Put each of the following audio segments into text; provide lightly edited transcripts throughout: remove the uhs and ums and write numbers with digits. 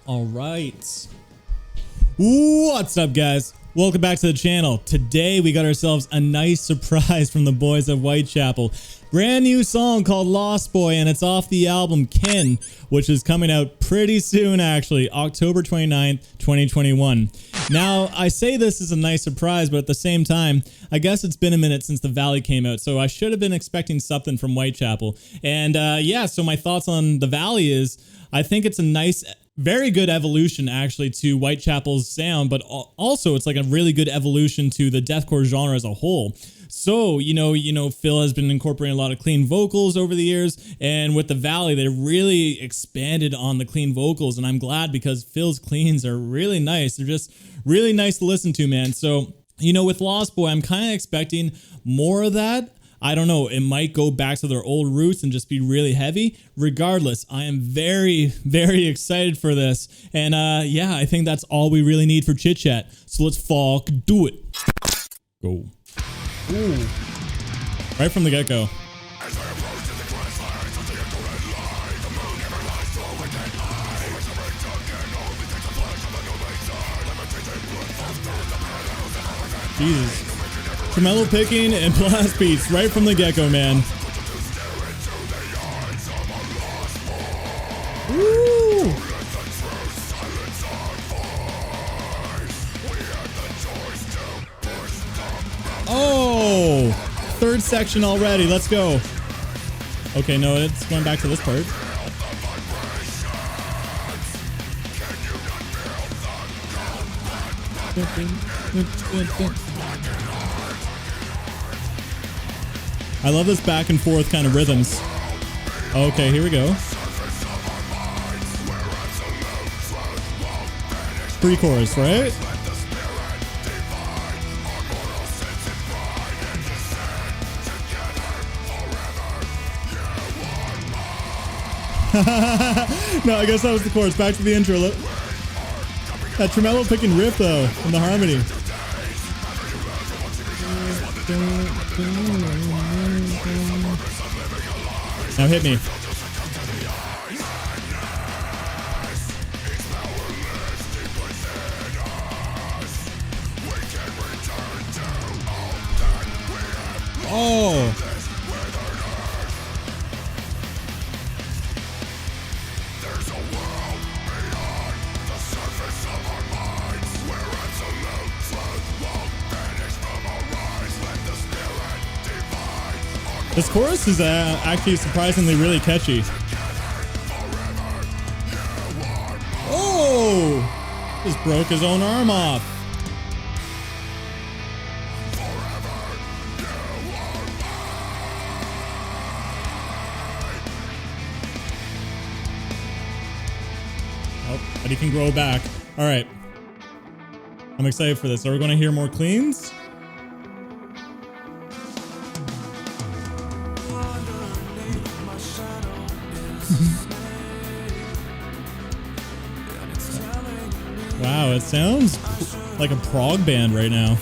All right. What's up, guys? Welcome back to the channel. Today we got ourselves a nice surprise from the boys of Whitechapel. Brand new song called Lost Boy, and it's off the album Kin, which is coming out pretty soon, actually, October 29th, 2021. Now, I say this is a nice surprise, but at the same time, I guess it's been a minute since The Valley came out, so I should have been expecting something from Whitechapel. And yeah, so my thoughts on The Valley is, I think it's a nice, very good evolution actually to Whitechapel's sound, but also it's like a really good evolution to the deathcore genre as a whole. So, you know, Phil has been incorporating a lot of clean vocals over the years, and with The Valley, they really expanded on the clean vocals, and I'm glad because Phil's cleans are really nice. They're just really nice to listen to, man. So, you know, with Lost Boy, I'm kind of expecting more of that. I don't know, it might go back to their old roots and just be really heavy. Regardless, I am very, very excited for this. And yeah, I think that's all we really need for chit chat. So let's fuck do it. Go. Ooh. Right from the get-go. Jesus. Tremolo picking and blast beats right from the get-go, man. Woo! Oh! Third section already. Let's go. Okay, no, it's going back to this part. I love this back and forth kind of rhythms. Okay, here we go. Pre-chorus, right? No, I guess that was the chorus. Back to the intro. That tremolo picking riff though, and the harmony. Now hit me. Oh. This chorus is actually surprisingly really catchy. Oh! Just broke his own arm off. Oh, but he can grow back. All right. I'm excited for this. Are we going to hear more cleans? Wow, it sounds like a prog band right now.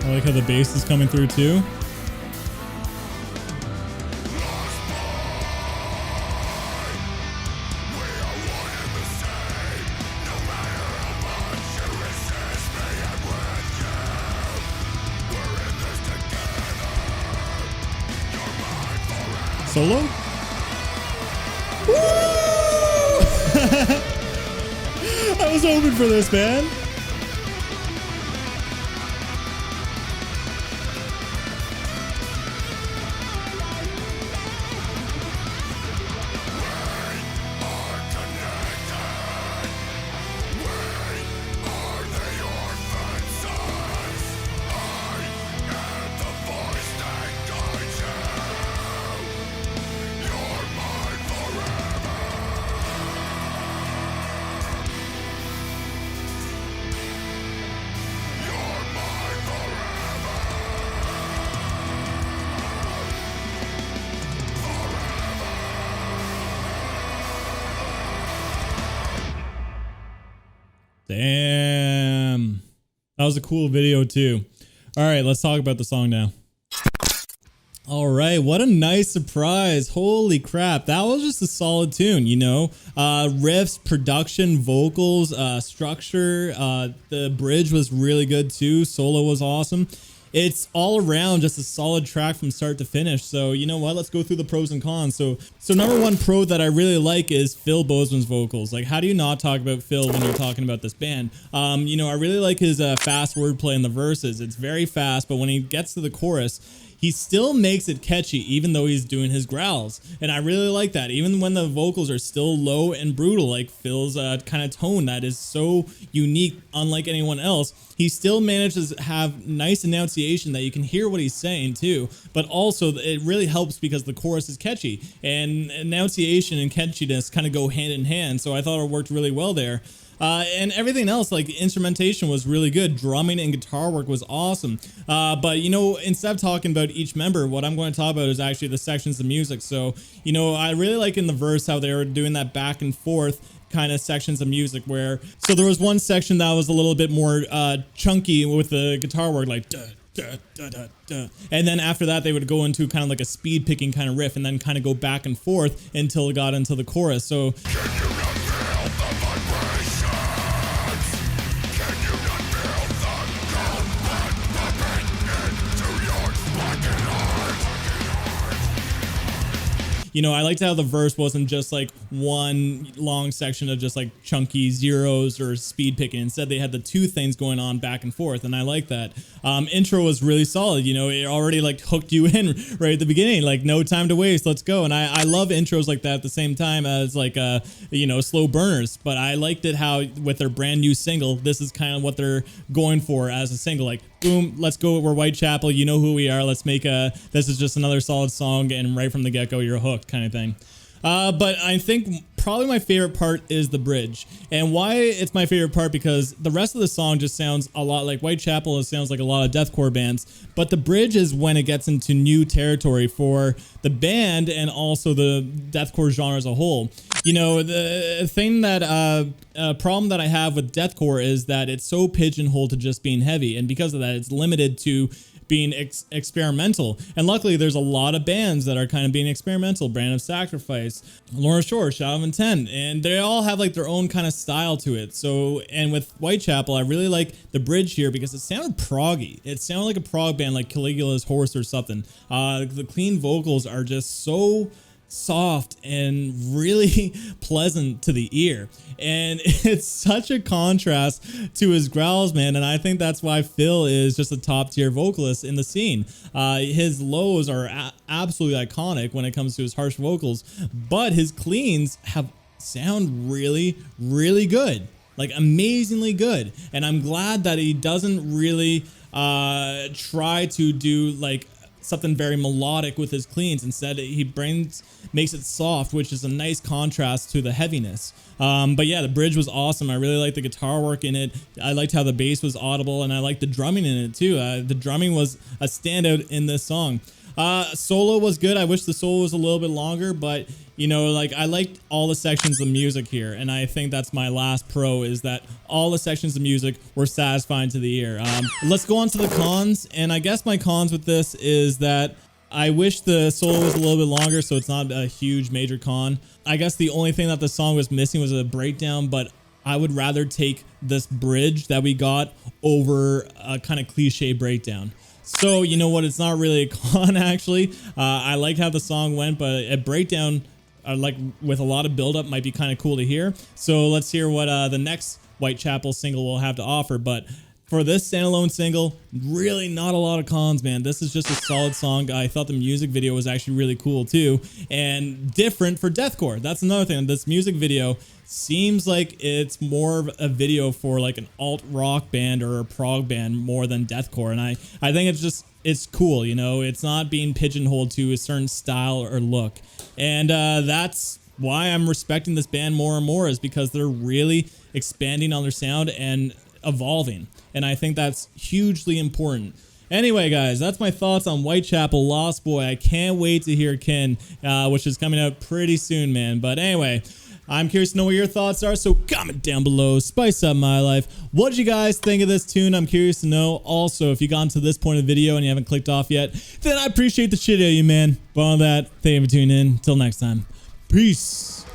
I like how the bass is coming through too. Solo? Woo! I was hoping for this, man. Damn. That was a cool video too. All right, let's talk about the song now. All right, what a nice surprise. Holy crap. That was just a solid tune, you know? Riffs, production, vocals, structure, the bridge was really good too. Solo was awesome. It's all around just a solid track from start to finish. So you know what? Let's go through the pros and cons. So number one pro that I really like is Phil Bozeman's vocals. Like, how do you not talk about Phil when you're talking about this band? You know, I really like his fast wordplay in the verses. It's very fast, but when he gets to the chorus, he still makes it catchy even though he's doing his growls. And I really like that. Even when the vocals are still low and brutal, like Phil's kind of tone that is so unique, unlike anyone else, he still manages to have nice enunciation that you can hear what he's saying too. But also it really helps because the chorus is catchy, and enunciation and catchiness kind of go hand in hand. So I thought it worked really well there. And everything else, like instrumentation was really good. Drumming and guitar work was awesome. But you know, instead of talking about each member, what I'm going to talk about is actually the sections of music. So, you know, I really like in the verse how they were doing that back and forth kind of sections of music where, so there was one section that was a little bit more chunky with the guitar work, like duh, duh, duh, duh, duh. And then after that they would go into kind of like a speed picking kind of riff and then kind of go back and forth until it got into the chorus. So you know, I liked how the verse wasn't just like one long section of just like chunky zeros or speed picking. Instead, they had the two things going on back and forth, and I like that. Intro was really solid. You know, it already like hooked you in right at the beginning, like no time to waste, let's go. And I love intros like that at the same time as like you know, slow burners. But I liked it how with their brand new single, this is kind of what they're going for as a single, like boom, let's go, we're Whitechapel, you know who we are, let's make this is just another solid song, and right from the get-go you're hooked kind of thing. But I think probably my favorite part is the bridge. And why it's my favorite part, because the rest of the song just sounds a lot like Whitechapel. It sounds like a lot of deathcore bands. But the bridge is when it gets into new territory for the band and also the deathcore genre as a whole. You know, the thing that problem that I have with deathcore is that it's so pigeonholed to just being heavy. And because of that, it's limited to being experimental. And luckily there's a lot of bands that are kind of being experimental. Brand of Sacrifice, Lorna Shore, Shadow of Intent, and they all have like their own kind of style to it. So, and with Whitechapel, I really like the bridge here because it sounded proggy. It sounded like a prog band like Caligula's Horse or something. The clean vocals are just so soft and really pleasant to the ear, and it's such a contrast to his growls, man. And I think that's why Phil is just a top tier vocalist in the scene. His lows are absolutely iconic when it comes to his harsh vocals, but his cleans sound really, really good, like amazingly good. And I'm glad that he doesn't really try to do like something very melodic with his cleans. Instead, he makes it soft, which is a nice contrast to the heaviness. But yeah, the bridge was awesome. I really liked the guitar work in it. I liked how the bass was audible, and I liked the drumming in it too. The drumming was a standout in this song. Solo was good. I wish the solo was a little bit longer, but you know, like I liked all the sections of music here, and I think that's my last pro, is that all the sections of music were satisfying to the ear. Let's go on to the cons, and I guess my cons with this is that I wish the solo was a little bit longer, so it's not a huge major con. I guess the only thing that the song was missing was a breakdown, but I would rather take this bridge that we got over a kind of cliche breakdown. So you know what, it's not really a con actually. I like how the song went, but a breakdown like with a lot of buildup might be kind of cool to hear. So let's hear what the next Whitechapel single will have to offer. But for this standalone single, really not a lot of cons, man. This is just a solid song. I thought the music video was actually really cool too, and different for deathcore. That's another thing. This music video seems like it's more of a video for like an alt rock band or a prog band more than deathcore. And I think it's cool, you know, it's not being pigeonholed to a certain style or look. And that's why I'm respecting this band more and more, is because they're really expanding on their sound and evolving. And I think that's hugely important. Anyway, guys, that's my thoughts on Whitechapel, Lost Boy. I can't wait to hear Kin, which is coming out pretty soon, man. But anyway, I'm curious to know what your thoughts are, so comment down below, spice up my life. What did you guys think of this tune? I'm curious to know. Also, if you got to this point of the video and you haven't clicked off yet, then I appreciate the shit out of you, man. But on that, thank you for tuning in. Until next time, peace.